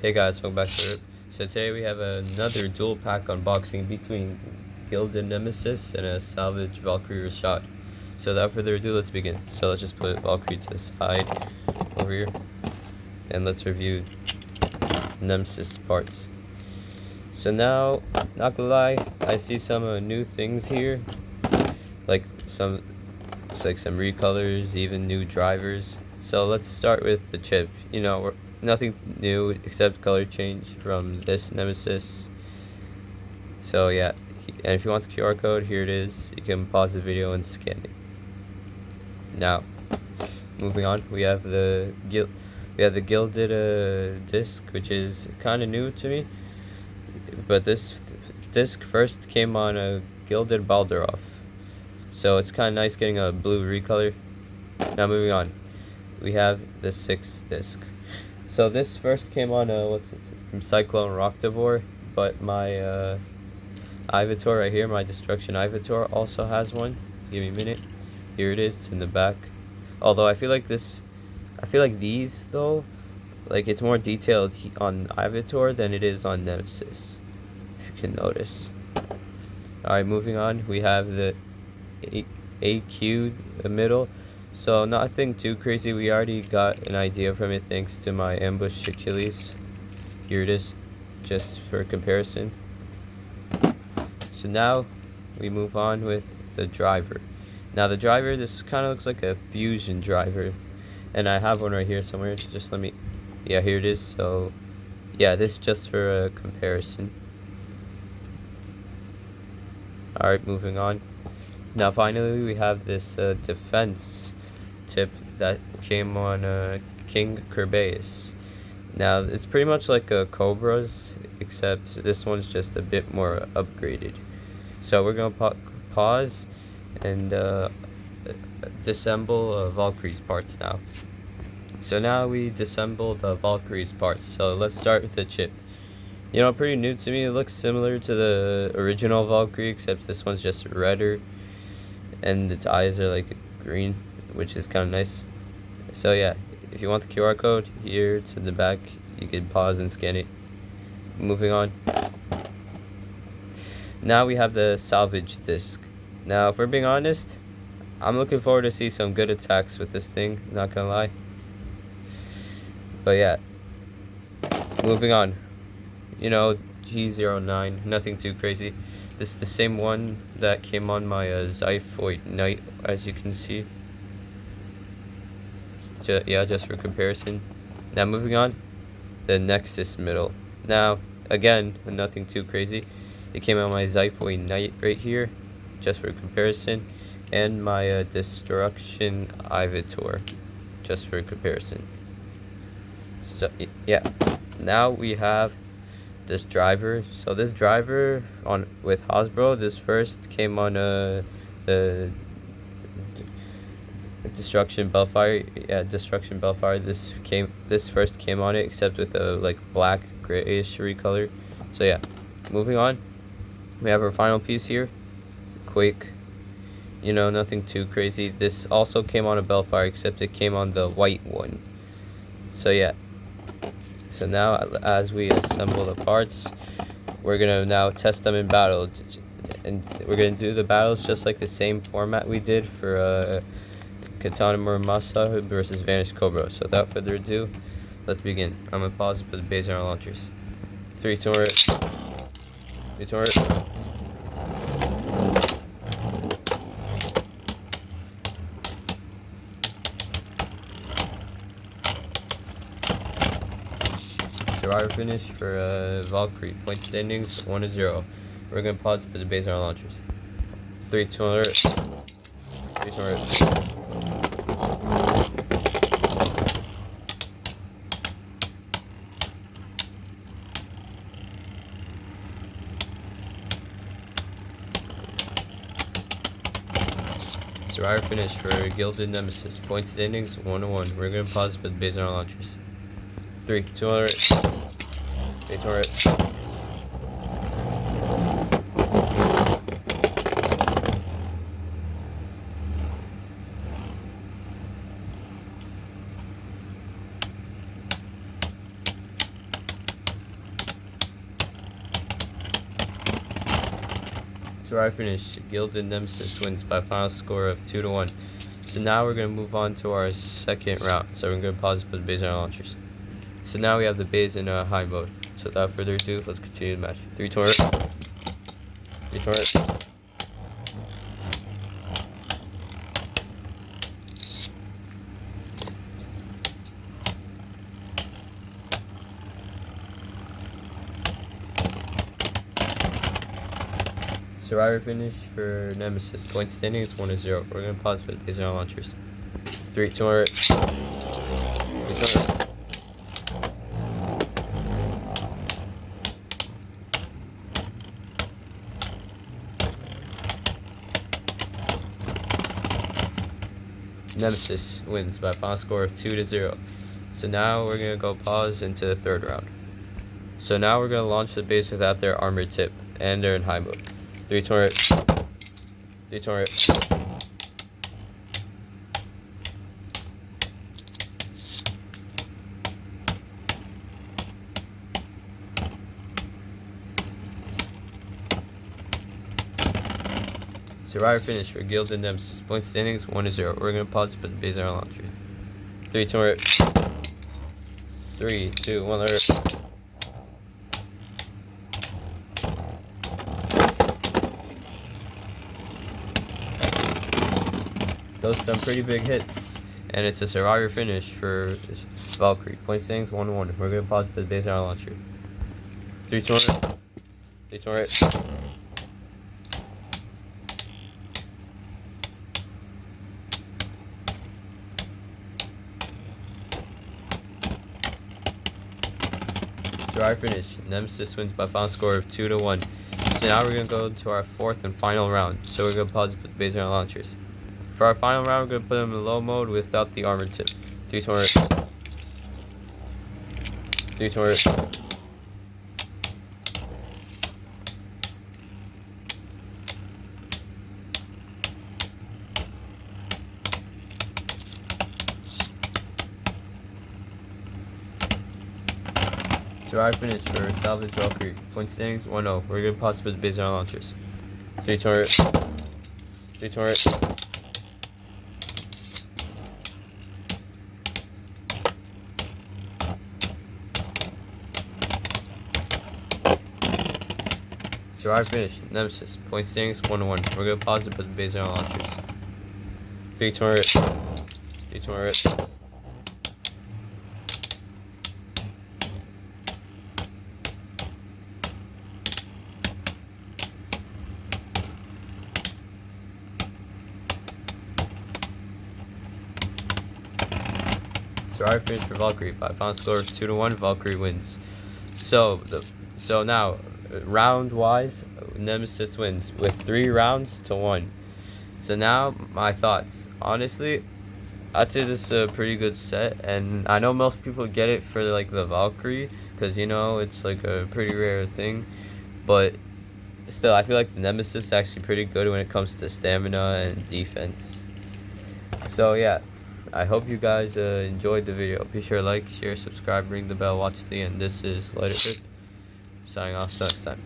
Hey guys, welcome back to it. So today we have another dual pack unboxing between gilded nemesis and a salvage valkyrie rashad. So without further ado, let's begin. So let's just put valkyrie to the side over here, and let's review nemesis parts. So now, not gonna lie, I see some new things here, like some recolors, even new drivers. So let's start with the chip. Nothing new except color change from this nemesis. So yeah, and if you want the QR code, here it is. You can pause the video and scan it. Now, moving on, we have the gilded disc, which is kind of new to me. But this disc first came on a gilded Balderoff, so it's kind of nice getting a blue recolor. Now moving on, we have the 6th disc. So this first came on from Cyclone Rocktavor, but my Ivator right here, my Destruction Ivator, also has one. Give me a minute. Here it is. It's in the back. Although I feel like these though, like it's more detailed on Ivator than it is on Nemesis, if you can notice. Alright, moving on, we have the AQ middle. So nothing too crazy. We already got an idea from it thanks to my ambush Achilles. Here it is, just for comparison. So now we move on with the driver. Now the driver, this kind of looks like a fusion driver, and I have one right here somewhere. Just let me, yeah, here it is. So yeah, this just for a comparison. Alright, moving on. Now finally we have this defense tip that came on King Kerbeus. Now it's pretty much like a Cobra's, except this one's just a bit more upgraded. So we're gonna pause and disassemble Valkyrie's parts now. So now we disassembled Valkyrie's parts. So let's start with the chip. Pretty new to me. It looks similar to the original Valkyrie, except this one's just redder, and its eyes are like green, which is kind of nice. So yeah, if you want the QR code, here it's in the back. You can pause and scan it. Moving on. Now we have the salvage disc. Now, if we're being honest, I'm looking forward to see some good attacks with this thing, not gonna lie. But yeah, moving on. G09, nothing too crazy. This is the same one that came on my Zyphoid Knight, as you can see. Just for comparison. Now moving on, the Nexus middle. Now, again, nothing too crazy. It came on my Zyphoid Knight right here, just for comparison. And my Destruction Ivator, just for comparison. So, yeah. Now we have this driver. So this driver with Hasbro, this first came on the Destruction Bellfire. Yeah, Destruction Bellfire. This first came on it, except with a like black grayish recolor. So yeah, moving on, we have our final piece here, Quake. Nothing too crazy. This also came on a Bellfire, except it came on the white one. So yeah. So now, as we assemble the parts, we're gonna now test them in battle, and we're gonna do the battles just like the same format we did for Katana Muramasa versus Vanished Cobra. So without further ado, let's begin. I'm gonna pause for the Baser launchers. 3, 2, 1. 3, 2, 1. Survivor finish for Valkyrie. Point standings 1-0. We're gonna pause for the Baser launchers. 3, 2, 1. 3, 2, 1. Survivor finish for Gilded Nemesis. Point standings 1-1. We're gonna pause for the Baser launchers. 3, 2, 1. 3, 2, 1. So I finished. Gilded Nemesis wins by a final score of 2-1. So now we're gonna move on to our second round. So we're gonna pause and put the bays on our launchers. So now we have the bays in high mode. So without further ado, let's continue the match. 3 turret. 3 turret. Survivor finish for Nemesis. Point standing is 1-0. We're gonna pause but based on our launchers. 3 200. 3 200. Nemesis wins by a final score of 2-0. So now we're gonna go pause into the third round. So now we're gonna launch the base without their armored tip, and they're in high mode. 3 turret. 3 turret. Survivor finish for Gilded Nemesis. Point standings 1-0. We're gonna pause to put the base on our launcher. 3 turret. 3, 2, 1, alert. Those are some pretty big hits, and it's a survivor finish for Valkyrie. Point standings 1-1. We're gonna pause to put the base on our launcher. 3 turret. 3 turret. Survivor finish. Nemesis wins by a final score of 2-1. So now we're gonna go to our fourth and final round. So we're gonna pause to put the base on our launchers. For our final round, we're gonna put them in low mode without the armor tip. 3 turret. 3 turret. Survivor finish for salvage valkyrie. Point standings 1-0. We're gonna pause to put the base on our launchers. 3 turret. 3 turret. Survivor finish. Nemesis. Point standings 1-1. We're gonna pause to put the base on our launchers. 3 turret. 3 turret. Survivor finish for Valkyrie by a final score of 2-1. Valkyrie wins. So now round wise, Nemesis wins with 3 rounds to 1. So now my thoughts. Honestly, I'd say this is a pretty good set, and I know most people get it for like the Valkyrie because you know it's like a pretty rare thing, but still I feel like the Nemesis is actually pretty good when it comes to stamina and defense. So yeah, I hope you guys enjoyed the video. Be sure to like, share, subscribe, ring the bell, watch to the end. This is Let It Rip, signing off till next time.